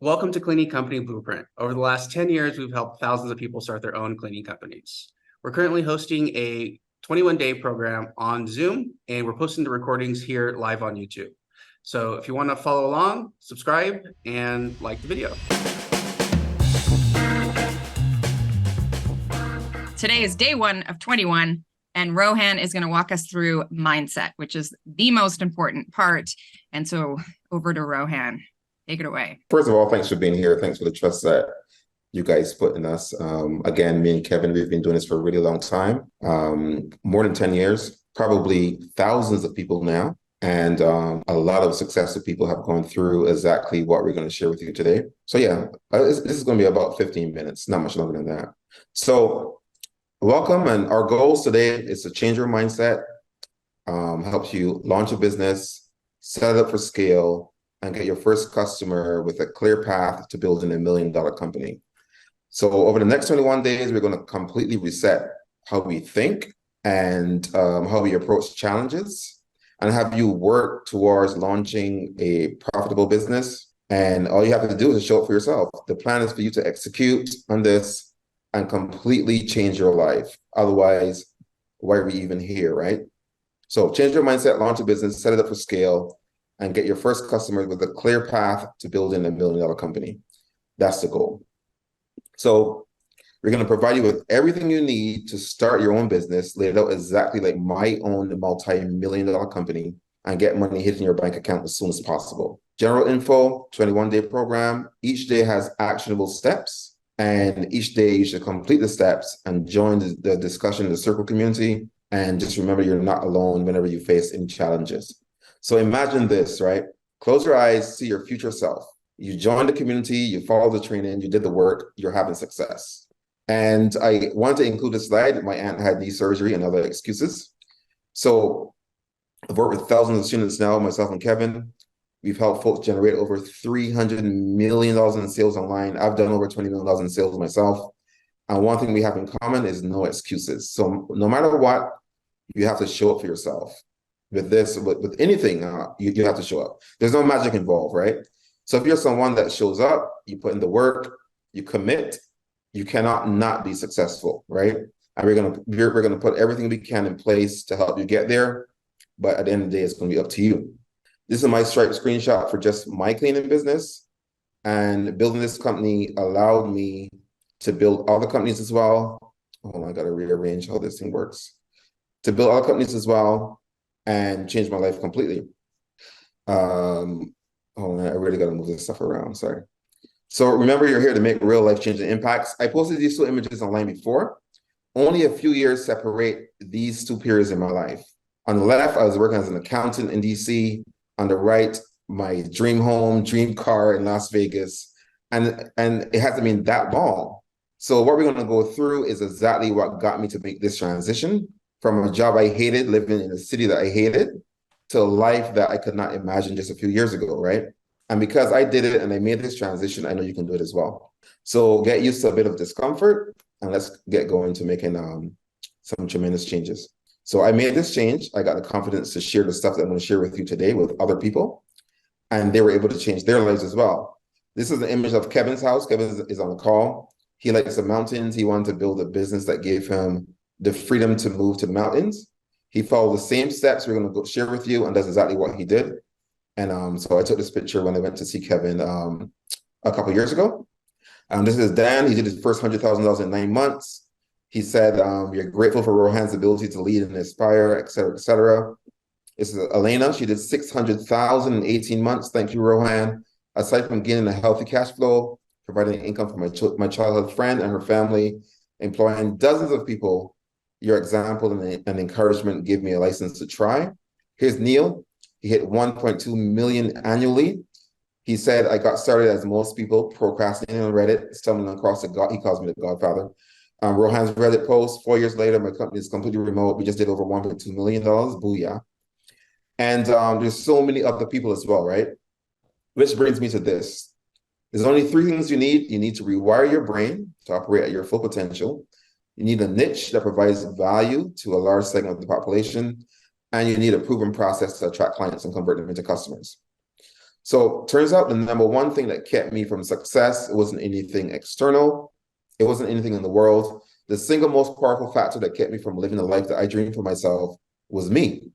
Welcome to Cleaning Company Blueprint. Over the last 10 years, we've helped thousands of people start their own cleaning companies. We're currently hosting a 21-day program on Zoom, and we're posting the recordings here live on YouTube. So if you want to follow along, subscribe and like the video. Today is day 1 of 21, and Rohan is going to walk us through mindset, which is the most important part. And so over to Rohan. Take it away. First of all, thanks for being here. Thanks for the trust that you guys put in us. Again, me and Kevin, we've been doing this for a really long time, more than 10 years, probably thousands of people now. And a lot of successful people have gone through exactly what we're going to share with you today. So yeah, this is going to be about 15 minutes, not much longer than that. So welcome. And our goals today is to change your mindset, help you launch a business, set it up for scale, and get your first customer with a clear path to building $1 million company. So over the next 21 days, we're going to completely reset how we think and how we approach challenges, and have you work towards launching a profitable business. And all you have to do is show up for yourself. The plan is for you to execute on this and completely change your life. Otherwise, why are we even here, right? So change your mindset, launch a business, set it up for scale, and get your first customer with a clear path to building $1 million company. That's the goal. So we're going to provide you with everything you need to start your own business, laid out exactly like my own multi-million-dollar company, and get money hitting your bank account as soon as possible. General info, 21-day program. Each day has actionable steps, and each day you should complete the steps and join the discussion in the circle community. And just remember, you're not alone whenever you face any challenges. So imagine this, right? Close your eyes, see your future self. You joined the community, you followed the training, you did the work, you're having success. And I wanted to include a slide. My aunt had knee surgery and other excuses. So I've worked with thousands of students now, myself and Kevin. We've helped folks generate over $300 million in sales online. I've done over $20 million in sales myself. And one thing we have in common is no excuses. So no matter what, you have to show up for yourself. With this, with anything, you have to show up. There's no magic involved, right? So if you're someone that shows up, you put in the work, you commit, you cannot not be successful, right? And we're gonna put everything we can in place to help you get there. But at the end of the day, it's gonna be up to you. This is my Stripe screenshot for just my cleaning business. And building this company allowed me to build other companies as well. Oh, I gotta rearrange how this thing works. To build other companies as well, and changed my life completely. Oh man, I really gotta move this stuff around, sorry. So remember, you're here to make real life-changing impacts. I posted these 2 images online before. Only a few years separate these 2 periods in my life. On the left, I was working as an accountant in DC. On the right, my dream home, dream car in Las Vegas. And it hasn't been that long. So what we're gonna go through is exactly what got me to make this transition from a job I hated, living in a city that I hated, to a life that I could not imagine just a few years ago, right? And because I did it and I made this transition, I know you can do it as well. So get used to a bit of discomfort, and let's get going to making some tremendous changes. So I made this change. I got the confidence to share the stuff that I'm going to share with you today with other people, and they were able to change their lives as well. This is an image of Kevin's house. Kevin is on the call. He likes the mountains. He wanted to build a business that gave him the freedom to move to the mountains. He followed the same steps we're going to share with you, and that's exactly what he did. And so I took this picture when I went to see Kevin a couple of years ago. This is Dan. He did his first $100,000 in 9 months. He said, we are grateful for Rohan's ability to lead and inspire, et cetera, et cetera. This is Elena. She did $600,000 in 18 months. Thank you, Rohan. Aside from gaining a healthy cash flow, providing income for my childhood friend and her family, employing dozens of people, your example and encouragement give me a license to try. Here's Neil. He hit 1.2 million annually. He said, I got started as most people, procrastinating on Reddit, stumbling across he calls me the Godfather. Rohan's Reddit post, 4 years later, my company is completely remote. We just did over $1.2 million, booyah. And there's so many other people as well, right? Which brings me to this. There's only 3 things you need. You need to rewire your brain to operate at your full potential. You need a niche that provides value to a large segment of the population. And you need a proven process to attract clients and convert them into customers. So turns out the number one thing that kept me from success, it wasn't anything external. It wasn't anything in the world. The single most powerful factor that kept me from living the life that I dreamed for myself was me.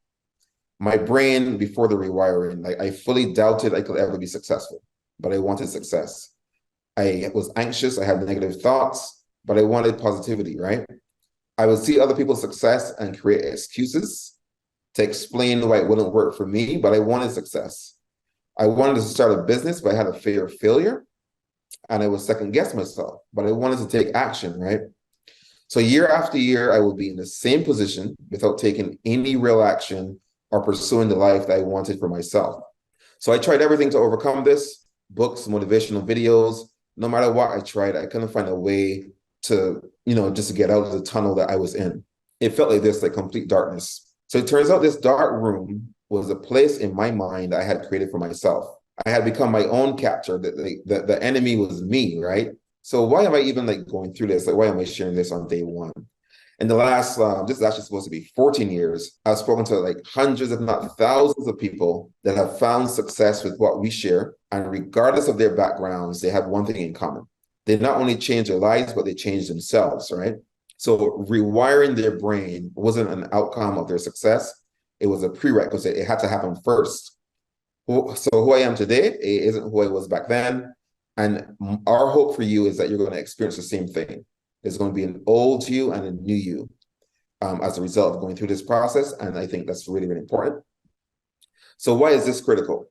My brain before the rewiring, like I fully doubted I could ever be successful, but I wanted success. I was anxious, I had negative thoughts, but I wanted positivity, right? I would see other people's success and create excuses to explain why it wouldn't work for me, but I wanted success. I wanted to start a business, but I had a fear of failure and I would second guess myself, but I wanted to take action, right? So year after year, I would be in the same position without taking any real action or pursuing the life that I wanted for myself. So I tried everything to overcome this, books, motivational videos, no matter what I tried, I couldn't find a way to, just to get out of the tunnel that I was in. It felt like this, like complete darkness. So it turns out this dark room was a place in my mind I had created for myself. I had become my own captor. The enemy was me, right? So why am I even going through this? Like, why am I sharing this on day one? In the last, this is actually supposed to be 14 years, I've spoken to hundreds, if not thousands of people that have found success with what we share. And regardless of their backgrounds, they have one thing in common. They not only change their lives, but they change themselves, right? So rewiring their brain wasn't an outcome of their success. It was a prerequisite. It had to happen first. So who I am today isn't who I was back then. And our hope for you is that you're going to experience the same thing. There's going to be an old you and a new you as a result of going through this process. And I think that's really, really important. So why is this critical?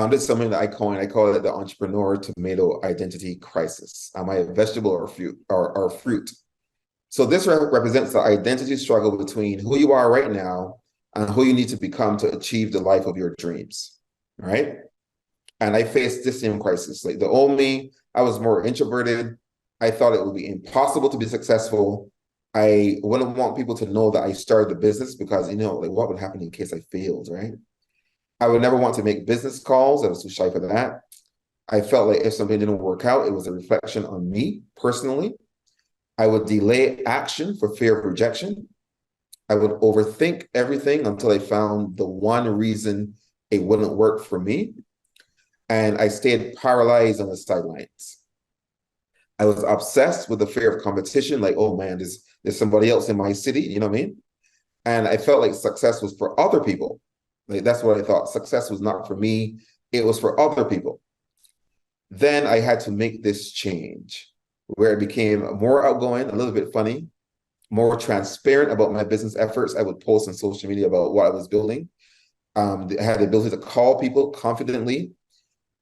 This is something that I call it the entrepreneur tomato identity crisis. Am I a vegetable or fruit? So this represents the identity struggle between who you are right now and who you need to become to achieve the life of your dreams, right? And I faced this same crisis. Like the old me, I was more introverted. I thought it would be impossible to be successful. I wouldn't want people to know that I started the business because, what would happen in case I failed, right? I would never want to make business calls. I was too shy for that. I felt like if something didn't work out, it was a reflection on me personally. I would delay action for fear of rejection. I would overthink everything until I found the one reason it wouldn't work for me. And I stayed paralyzed on the sidelines. I was obsessed with the fear of competition, like, oh man, there's somebody else in my city, you know what I mean? And I felt like success was for other people. Like that's what I thought. Success was not for me, it was for other people. Then I had to make this change where it became more outgoing, a little bit funny, more transparent about my business efforts. I would post on social media about what I was building. I had the ability to call people confidently.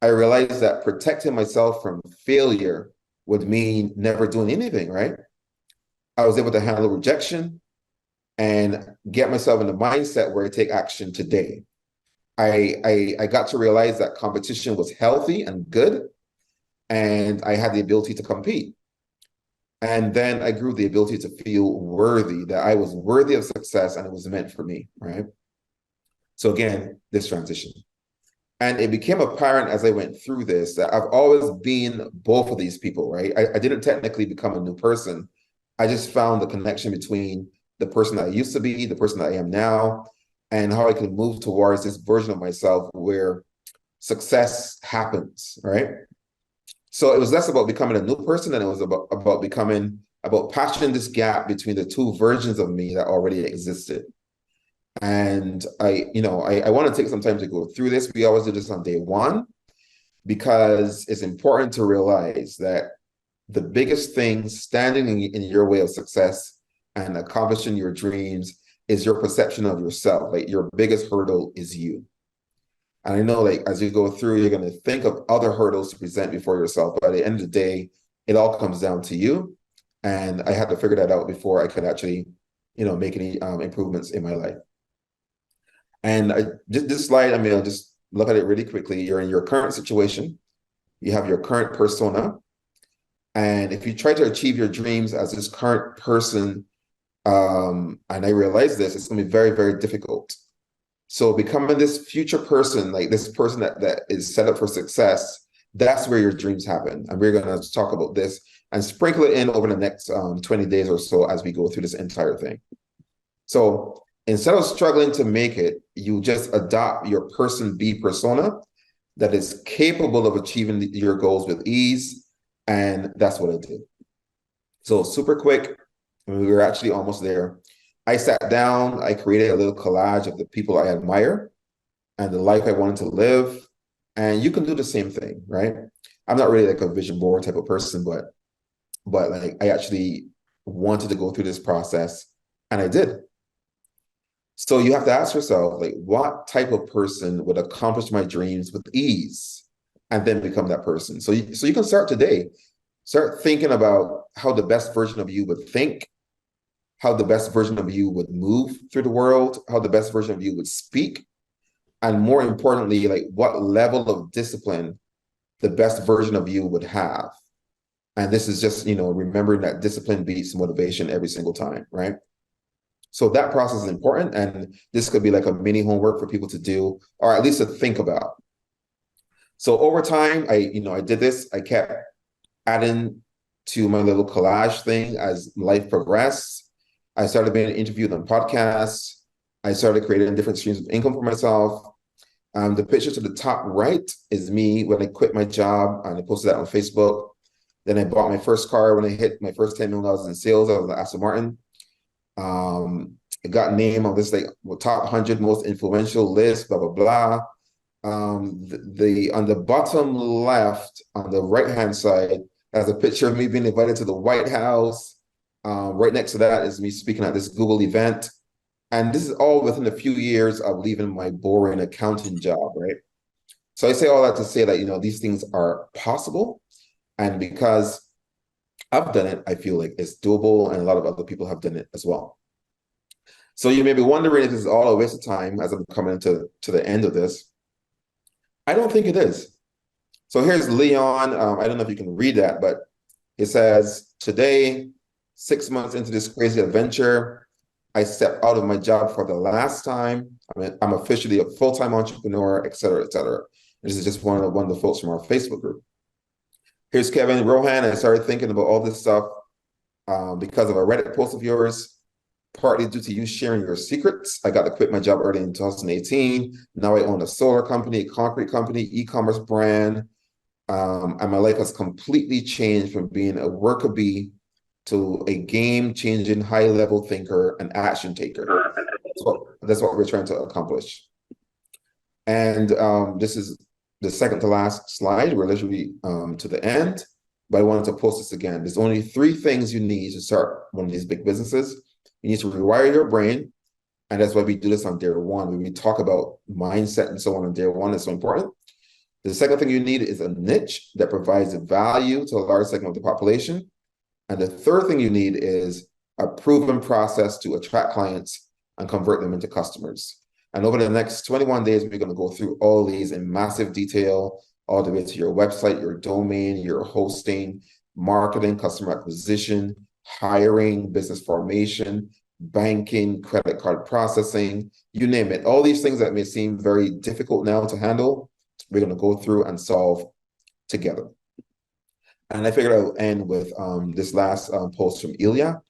I realized that protecting myself from failure would mean never doing anything, right? I was able to handle rejection and get myself in the mindset where I take action today. I got to realize that competition was healthy and good, and I had the ability to compete. And then I grew the ability to feel worthy, that I was worthy of success and it was meant for me, right? So again, this transition. And it became apparent as I went through this that I've always been both of these people, right? I didn't technically become a new person. I just found the connection between the person that I used to be, the person that I am now, and how I can move towards this version of myself where success happens, right? So it was less about becoming a new person and it was about patching this gap between the two versions of me that already existed. And I want to take some time to go through this. We always do this on day one because it's important to realize that the biggest thing standing in your way of success and accomplishing your dreams is your perception of yourself. Like your biggest hurdle is you. And I know as you go through, you're going to think of other hurdles to present before yourself. But at the end of the day, it all comes down to you. And I had to figure that out before I could actually, make any improvements in my life. And this slide, I'll just look at it really quickly. You're in your current situation. You have your current persona. And if you try to achieve your dreams as this current person, and I realize this, it's going to be very, very difficult. So becoming this future person, like this person that is set up for success, that's where your dreams happen. And we're going to talk about this and sprinkle it in over the next 20 days or so as we go through this entire thing. So instead of struggling to make it, you just adopt your person B persona. that is capable of achieving your goals with ease. And that's what I did. So super quick, we were actually almost there. I sat down, I created a little collage of the people I admire and the life I wanted to live. And you can do the same thing, right? I'm not really like a vision board type of person, but like I actually wanted to go through this process, and I did. So you have to ask yourself, like, what type of person would accomplish my dreams with ease and then become that person? So you can start today. Start thinking about how the best version of you would think, how the best version of you would move through the world, how the best version of you would speak, and more importantly, like what level of discipline the best version of you would have. And this is just, remembering that discipline beats motivation every single time, right? So that process is important. And this could be like a mini homework for people to do, or at least to think about. So over time, I did this. I kept adding to my little collage thing as life progressed. I started being interviewed on podcasts. I started creating different streams of income for myself. The picture to the top right is me when I quit my job, and I posted that on Facebook. Then I bought my first car when I hit my first $10 million in sales. I was at Aston Martin. It got named on this like top 100 most influential list, blah, blah, blah. On the bottom left, on the right-hand side, has a picture of me being invited to the White House. Right next to that is me speaking at this Google event. And this is all within a few years of leaving my boring accounting job, right? So I say all that to say that, these things are possible. And because I've done it, I feel like it's doable, and a lot of other people have done it as well. So you may be wondering if this is all a waste of time as I'm coming to the end of this. I don't think it is. So here's Leon. I don't know if you can read that, but it says, today, 6 months into this crazy adventure, I stepped out of my job for the last time. I'm officially a full-time entrepreneur, et cetera, et cetera. This is just one of the folks from our Facebook group. Here's Kevin Rohan. I started thinking about all this stuff because of a Reddit post of yours, partly due to you sharing your secrets. I got to quit my job early in 2018. Now I own a solar company, a concrete company, e-commerce brand. And my life has completely changed from being a worker bee to a game-changing, high-level thinker and action taker. That's what we're trying to accomplish. And this is the second to last slide. We're literally to the end, but I wanted to post this again. There's only 3 things you need to start one of these big businesses. You need to rewire your brain, and that's why we do this on day 1. When we talk about mindset and so on day 1, it's so important. The second thing you need is a niche that provides value to a large segment of the population. And the third thing you need is a proven process to attract clients and convert them into customers. And over the next 21 days, we're going to go through all these in massive detail, all the way to your website, your domain, your hosting, marketing, customer acquisition, hiring, business formation, banking, credit card processing, you name it. All these things that may seem very difficult now to handle, we're going to go through and solve together. And I figured I'll end with this last post from Ilya.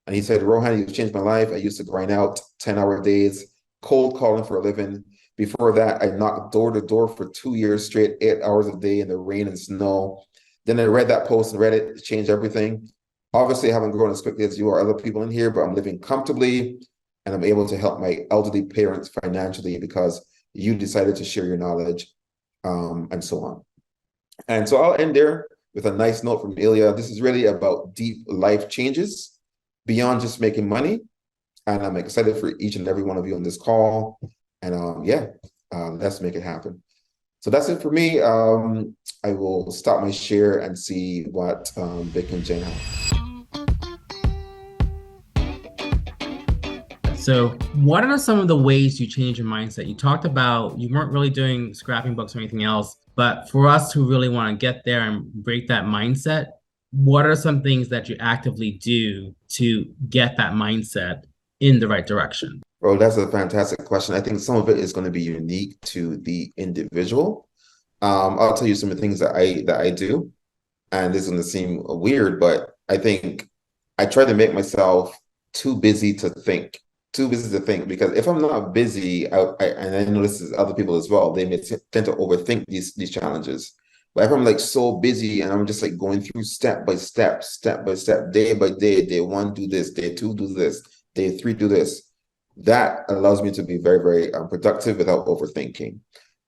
And he said, Rohan, you've changed my life. I used to grind out 10-hour days, cold calling for a living. Before that, I knocked door to door for 2 years straight, 8 hours a day in the rain and snow. Then I read that post and read it. It changed everything. Obviously, I haven't grown as quickly as you or other people in here, but I'm living comfortably, and I'm able to help my elderly parents financially because you decided to share your knowledge, and so on. And so I'll end there with a nice note from Ilya. This is really about deep life changes beyond just making money. And I'm excited for each and every one of you on this call. And let's make it happen. So that's it for me. I will stop my share and see what Vic and Jen have. So what are some of the ways you change your mindset? You talked about you weren't really doing scrapping books or anything else, but for us who really want to get there and break that mindset, what are some things that you actively do to get that mindset in the right direction? Well, that's a fantastic question. I think some of it is going to be unique to the individual. I'll tell you some of the things that I do, and this is going to seem weird, but I think I try to make myself too busy to think. too busy to think, because if I'm not busy, and I know this is other people as well, they may tend to overthink these challenges. But if I'm like so busy and I'm just like going through step by step, day by day, day one, do this, day two, do this, day three, do this, that allows me to be very, very productive without overthinking.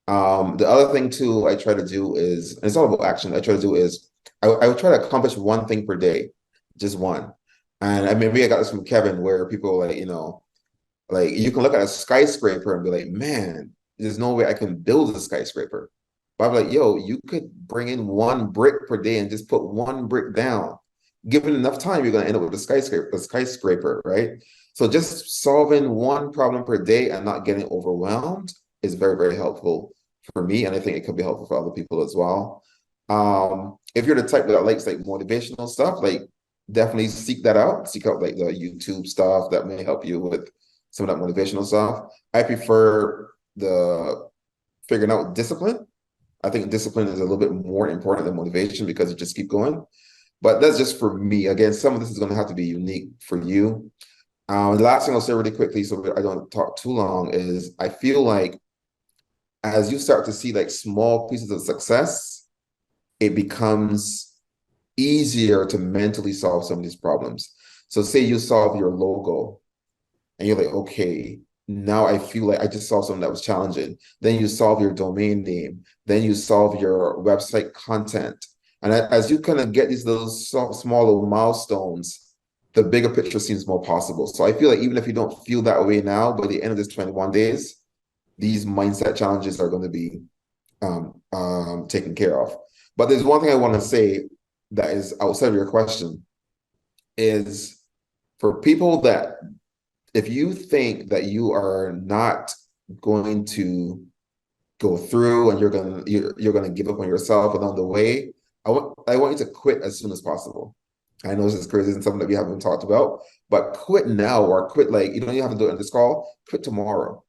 The other thing too, I try to do is, and it's all about action. I try to do is, I would try to accomplish one thing per day, just one. And I mean, maybe I got this from Kevin, where people are like, like you can look at a skyscraper and be like, man, there's no way I can build a skyscraper. But I'm like, yo, you could bring in one brick per day and just put one brick down. Given enough time, you're gonna end up with a skyscraper, right? So just solving one problem per day and not getting overwhelmed is very, very helpful for me. And I think it could be helpful for other people as well. If you're the type that likes like motivational stuff, like definitely seek that out. Seek out like the YouTube stuff that may help you with some of that motivational stuff. I prefer the figuring out discipline. I think discipline is a little bit more important than motivation because you just keep going. But that's just for me. Again, some of this is going to have to be unique for you. The last thing I'll say really quickly, so I don't talk too long, is I feel like as you start to see like small pieces of success, it becomes easier to mentally solve some of these problems. So say you solve your logo and you're like, okay, now I feel like I just solved something that was challenging. Then you solve your domain name. Then you solve your website content. And as you kind of get these little small little milestones, the bigger picture seems more possible. So I feel like even if you don't feel that way now, by the end of this 21 days, these mindset challenges are going to be taken care of. But there's one thing I want to say that is outside of your question, is for people that, if you think that you are not going to go through and you're gonna give up on yourself along the way, I want you to quit as soon as possible. I know this is crazy and something that we haven't talked about, but quit now, or quit, like, you don't even have to do it on this call, quit tomorrow.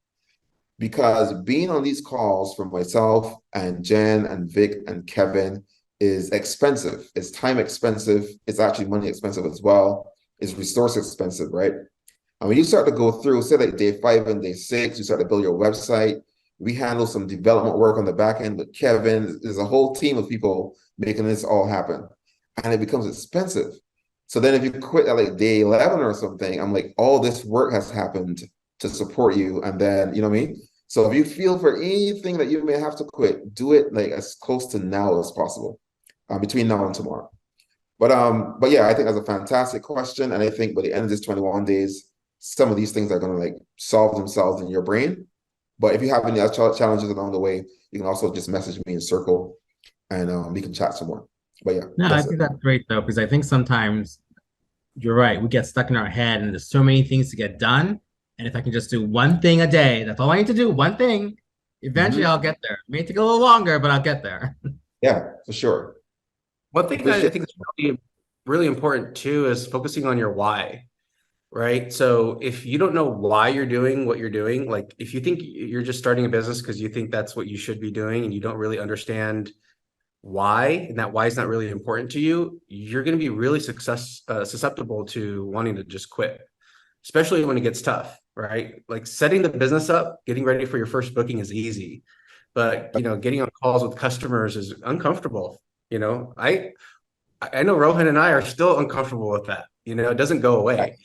Because being on these calls for myself and Jen and Vic and Kevin is expensive. It's time expensive. It's actually money expensive as well. It's resource expensive, right? And when you start to go through, say like day 5 and day 6, you start to build your website. We handle some development work on the back end with Kevin. There's a whole team of people making this all happen. And it becomes expensive. So then if you quit at like day 11 or something, I'm like, all this work has happened to support you. And then, you know what I mean? So if you feel for anything that you may have to quit, do it like as close to now as possible, between now and tomorrow. But yeah, I think that's a fantastic question. And I think by the end of this 21 days, some of these things are going to like solve themselves in your brain. But if you have any other challenges along the way, you can also just message me in Circle and we can chat some more. But yeah. No, I think that's great though, because I think sometimes you're right. We get stuck in our head and there's so many things to get done. And if I can just do one thing a day, that's all I need to do, one thing, eventually I'll get there. It may take a little longer, but I'll get there. Yeah, for sure. One thing that I think is really, really important too is focusing on your why, right? So if you don't know why you're doing what you're doing, like if you think you're just starting a business because you think that's what you should be doing and you don't really understand why, and that why is not really important to you, you're going to be really susceptible to wanting to just quit, especially when it gets tough, right? Like setting the business up, getting ready for your first booking is easy, but getting on calls with customers is uncomfortable. I know Rohan and I are still uncomfortable with that. It doesn't go away.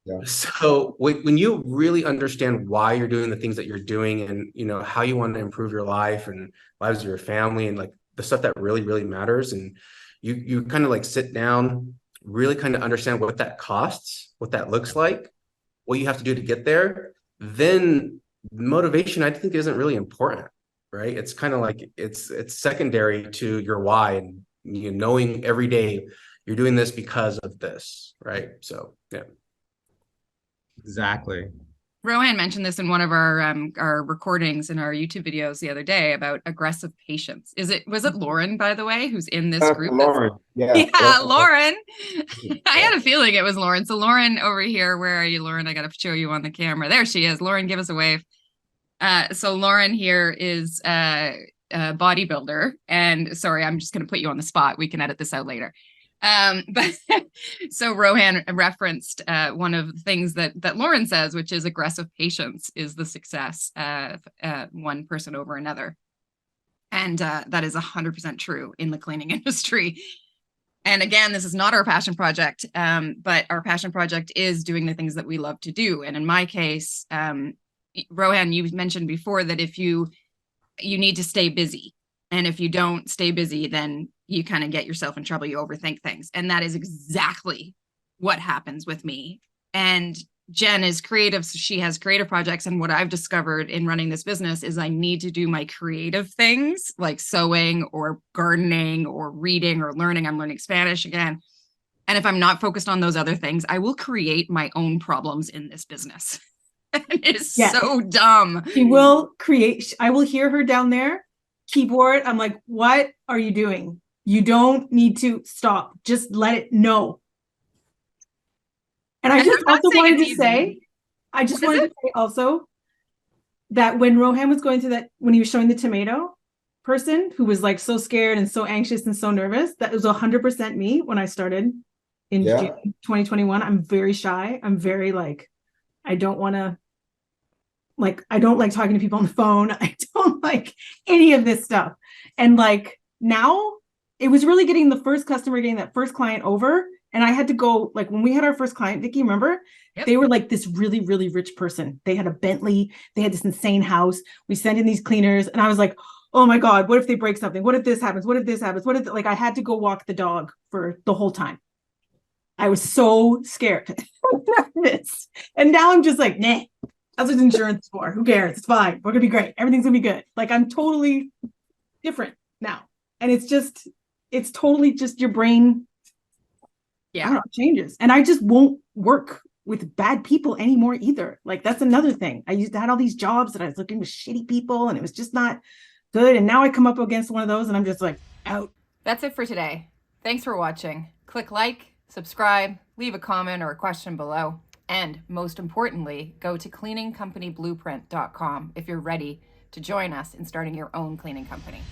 Yeah. So when you really understand why you're doing the things that you're doing and how you want to improve your life and lives of your family and like the stuff that really, really matters, and you kind of like sit down, really kind of understand what that costs, what that looks like, what you have to do to get there, then motivation, I think, isn't really important, right? It's kind of like it's secondary to your why, and knowing every day you're doing this because of this, right? So yeah. Exactly. Rohan mentioned this in one of our recordings in our YouTube videos the other day about aggressive patience. Was it Lauren, by the way, who's in this group? Lauren. Yeah. Yeah, Lauren. I had a feeling it was Lauren. So Lauren over here, where are you, Lauren? I got to show you on the camera. There she is. Lauren, give us a wave. So Lauren here is a bodybuilder, and sorry, I'm just going to put you on the spot. We can edit this out later. But so Rohan referenced one of the things that Lauren says, which is aggressive patience is the success of one person over another. And that is 100% true in the cleaning industry. And again, this is not our passion project, but our passion project is doing the things that we love to do. And in my case, Rohan, you mentioned before that if you need to stay busy. And if you don't stay busy, then you kind of get yourself in trouble. You overthink things. And that is exactly what happens with me. And Jen is creative. So she has creative projects. And what I've discovered in running this business is I need to do my creative things like sewing or gardening or reading or learning. I'm learning Spanish again. And if I'm not focused on those other things, I will create my own problems in this business. It is so dumb. She will create, I will hear her down there, keyboard. I'm like, what are you doing? You don't need to stop. Just let it know. And I just also wanted to say, also that when Rohan was going through that, when he was showing the tomato person who was like so scared and so anxious and so nervous, that was 100% me when I started in June 2021. I'm very shy. I'm very like, I don't want to, like, I don't like talking to people on the phone. I don't like any of this stuff. And like now it was really getting the first customer, getting that first client over. And I had to go, like when we had our first client, Vicky, remember? Yep. They were like this really, really rich person. They had a Bentley. They had this insane house. We sent in these cleaners and I was like, oh my God, what if they break something? What if this happens? What if this happens? What if, like, I had to go walk the dog for the whole time. I was so scared. And now I'm just like, nah, that's what insurance is for. Who cares? It's fine. We're gonna be great. Everything's gonna be good. Like I'm totally different now. And it's totally just your brain. Yeah, I don't know, changes. And I just won't work with bad people anymore either. Like that's another thing. I had all these jobs that I was looking with shitty people and it was just not good. And now I come up against one of those and I'm just like out. That's it for today. Thanks for watching. Click like, subscribe, leave a comment or a question below. And most importantly, go to cleaningcompanyblueprint.com if you're ready to join us in starting your own cleaning company.